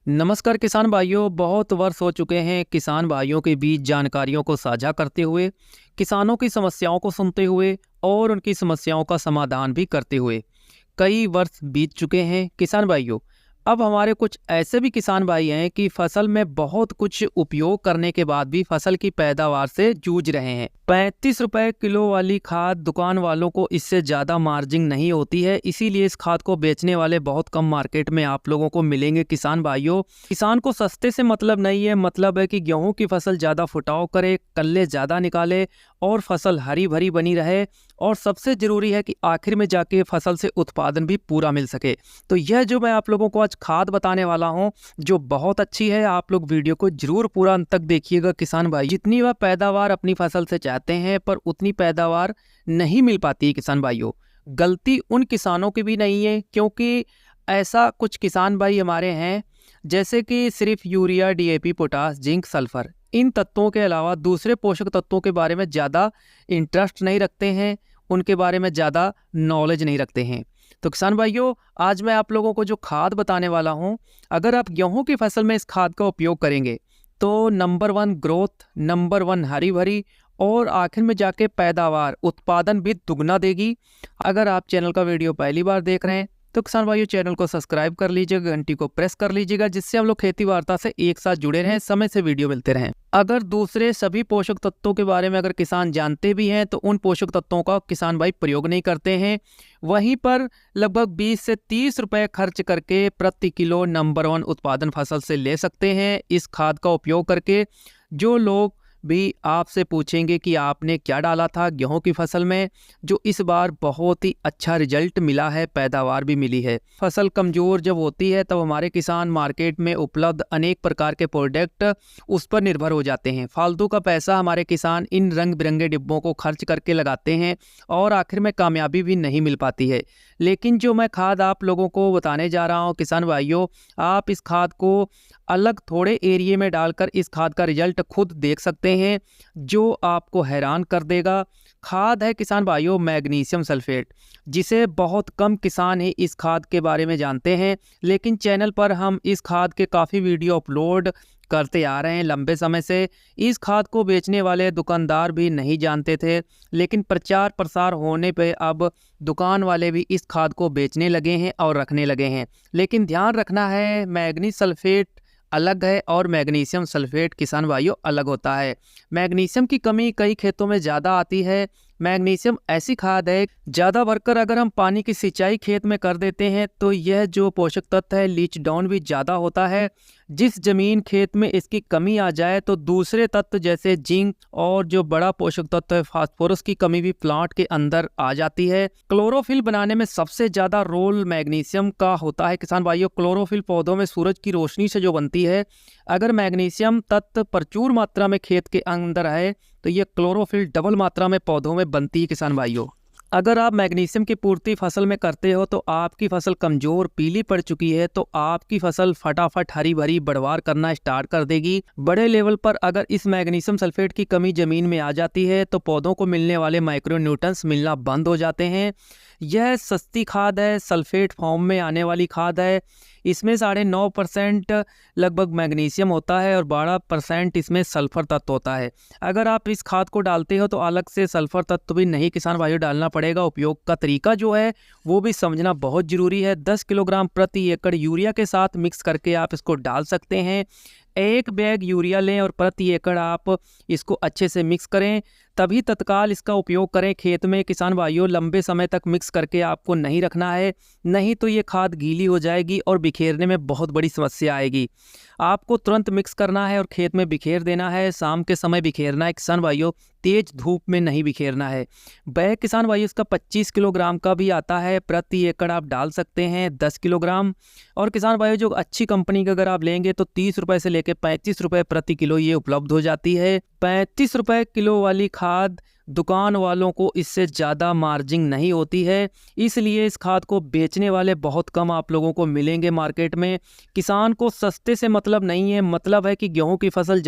नमस्कार किसान भाइयों, बहुत वर्ष हो चुके हैं किसान भाइयों के बीच जानकारियों को साझा करते हुए, किसानों की समस्याओं को सुनते हुए और उनकी समस्याओं का समाधान भी करते हुए। कई वर्ष बीत चुके हैं किसान भाइयों। अब हमारे कुछ ऐसे भी किसान भाई हैं कि फसल में बहुत कुछ उपयोग करने के बाद भी फसल की पैदावार से जूझ रहे हैं। 35 रुपए किलो वाली खाद दुकान वालों को इससे ज़्यादा मार्जिन नहीं होती है, इसीलिए इस खाद को बेचने वाले बहुत कम मार्केट में आप लोगों को मिलेंगे। किसान भाइयों, किसान को सस्ते से मतलब नहीं है, मतलब है कि गेहूं की फसल ज़्यादा फुटाव करे, कल्ले ज़्यादा निकाले और फसल हरी भरी बनी रहे। और सबसे ज़रूरी है कि आखिर में जाके फसल से उत्पादन भी पूरा मिल सके। तो यह जो मैं आप लोगों को आज खाद बताने वाला हूं, जो बहुत अच्छी है, आप लोग वीडियो को जरूर पूरा अंत तक देखिएगा। किसान भाई, जितनी वह पैदावार अपनी फसल से चाहते हैं पर उतनी पैदावार नहीं मिल पाती है किसान भाइयों। गलती उन किसानों की भी नहीं है, क्योंकि ऐसा कुछ किसान भाई हमारे हैं जैसे कि सिर्फ urea, DAP, potash, zinc, sulphur, इन तत्वों के अलावा दूसरे पोषक तत्वों के बारे में ज़्यादा इंटरेस्ट नहीं रखते हैं, उनके बारे में ज़्यादा नॉलेज नहीं रखते हैं। तो किसान भाइयों, आज मैं आप लोगों को जो खाद बताने वाला हूं, अगर आप गेहूं की फसल में इस खाद का उपयोग करेंगे तो नंबर 1 ग्रोथ, नंबर 1 हरी भरी और आखिर में जाके पैदावार, उत्पादन भी दुगना देगी। अगर आप चैनल का वीडियो पहली बार देख रहे हैं तो किसान भाइयों, चैनल को सब्सक्राइब कर लीजिएगा, घंटी को प्रेस कर लीजिएगा, जिससे हम लोग खेती वार्ता से एक साथ जुड़े रहें, समय से वीडियो मिलते रहें। अगर दूसरे सभी पोषक तत्वों के बारे में अगर किसान जानते भी हैं तो उन पोषक तत्वों का किसान भाई प्रयोग नहीं करते हैं। वहीं पर लगभग 20 से 30 रुपए खर्च करके प्रति किलो नंबर 1 उत्पादन फसल से ले सकते हैं इस खाद का उपयोग करके। जो लोग भी आपसे पूछेंगे कि आपने क्या डाला था गेहूं की फसल में, जो इस बार बहुत ही अच्छा रिजल्ट मिला है, पैदावार भी मिली है। फसल कमज़ोर जब होती है तब हमारे किसान मार्केट में उपलब्ध अनेक प्रकार के प्रोडक्ट उस पर निर्भर हो जाते हैं। फालतू का पैसा हमारे किसान इन रंग बिरंगे डिब्बों को खर्च करके लगाते हैं और आखिर में कामयाबी भी नहीं मिल पाती है। लेकिन जो मैं खाद आप लोगों को बताने जा रहा हूँ किसान भाइयों, आप इस खाद को अलग थोड़े एरिए में डालकर इस खाद का रिजल्ट खुद देख सकते हैं, जो आपको हैरान कर देगा। खाद है किसान भाइयों मैग्नीशियम सल्फेट, जिसे बहुत कम किसान ही इस खाद के बारे में जानते हैं। लेकिन चैनल पर हम इस खाद के काफ़ी वीडियो अपलोड करते आ रहे हैं लंबे समय से। इस खाद को बेचने वाले दुकानदार भी नहीं जानते थे, लेकिन प्रचार प्रसार होने पे अब दुकान वाले भी इस खाद को बेचने लगे हैं और रखने लगे हैं। लेकिन ध्यान रखना है, मैग्नीशियम सल्फेट अलग है और मैग्नीशियम सल्फेट किसान भाइयों अलग होता है। मैग्नीशियम की कमी कई खेतों में ज़्यादा आती है। मैग्नीशियम ऐसी खाद है, ज़्यादा भरकर अगर हम पानी की सिंचाई खेत में कर देते हैं तो यह जो पोषक तत्व है लीच डाउन भी ज़्यादा होता है। जिस जमीन खेत में इसकी कमी आ जाए तो दूसरे तत्व जैसे जिंक और जो बड़ा पोषक तत्व है फास्फोरस की कमी भी प्लांट के अंदर आ जाती है। क्लोरोफिल बनाने में सबसे ज़्यादा रोल मैग्नीशियम का होता है किसान भाइयों। क्लोरोफिल पौधों में सूरज की रोशनी से जो बनती है, अगर मैग्नीशियम तत्व प्रचुर मात्रा में खेत के अंदर है तो ये क्लोरोफिल डबल मात्रा में पौधों में बनती है किसान भाइयों। अगर आप मैग्नीशियम की पूर्ति फसल में करते हो तो आपकी फसल कमजोर पीली पड़ चुकी है तो आपकी फसल फटाफट हरी भरी बढ़वार करना स्टार्ट कर देगी। बड़े लेवल पर अगर इस मैग्नीशियम सल्फेट की कमी जमीन में आ जाती है तो पौधों को मिलने वाले माइक्रो न्यूट्रंस मिलना बंद हो जाते हैं। यह सस्ती खाद है, सल्फेट फॉर्म में आने वाली खाद है। इसमें 9.5% लगभग मैग्नीशियम होता है और 12% इसमें सल्फर तत्व होता है। अगर आप इस खाद को डालते हो तो अलग से सल्फर तत्व भी नहीं किसान भाइयों डालना पड़ेगा। उपयोग का तरीका जो है वो भी समझना बहुत ज़रूरी है। 10 किलोग्राम प्रति एकड़ यूरिया के साथ मिक्स करके आप इसको डाल सकते हैं। 1 बैग यूरिया लें और प्रति एकड़ आप इसको अच्छे से मिक्स करें, तभी तत्काल इसका उपयोग करें खेत में किसान भाइयों। लंबे समय तक मिक्स करके आपको नहीं रखना है, नहीं तो ये खाद गीली हो जाएगी और बिखेरने में बहुत बड़ी समस्या आएगी। आपको तुरंत मिक्स करना है और खेत में बिखेर देना है। शाम के समय बिखेरना है किसान भाइयों, तेज धूप में नहीं बिखेरना है। बैग किसान भाइयों इसका 25 किलोग्राम का भी आता है, प्रति एकड़ आप डाल सकते हैं 10 किलोग्राम। और किसान भाइयों जो अच्छी कंपनी का अगर आप लेंगे तो 30 रुपये से लेकर 35 रुपये प्रति किलो ये उपलब्ध हो जाती है। 35 रुपये किलो वाली खाद दुकान वालों को इससे ज़्यादा मार्जिन नहीं होती है, इसलिए इस खाद को बेचने वाले बहुत कम आप लोगों को मिलेंगे मार्केट में। किसान को सस्ते से मतलब नहीं है, मतलब है कि गेहूं की फसल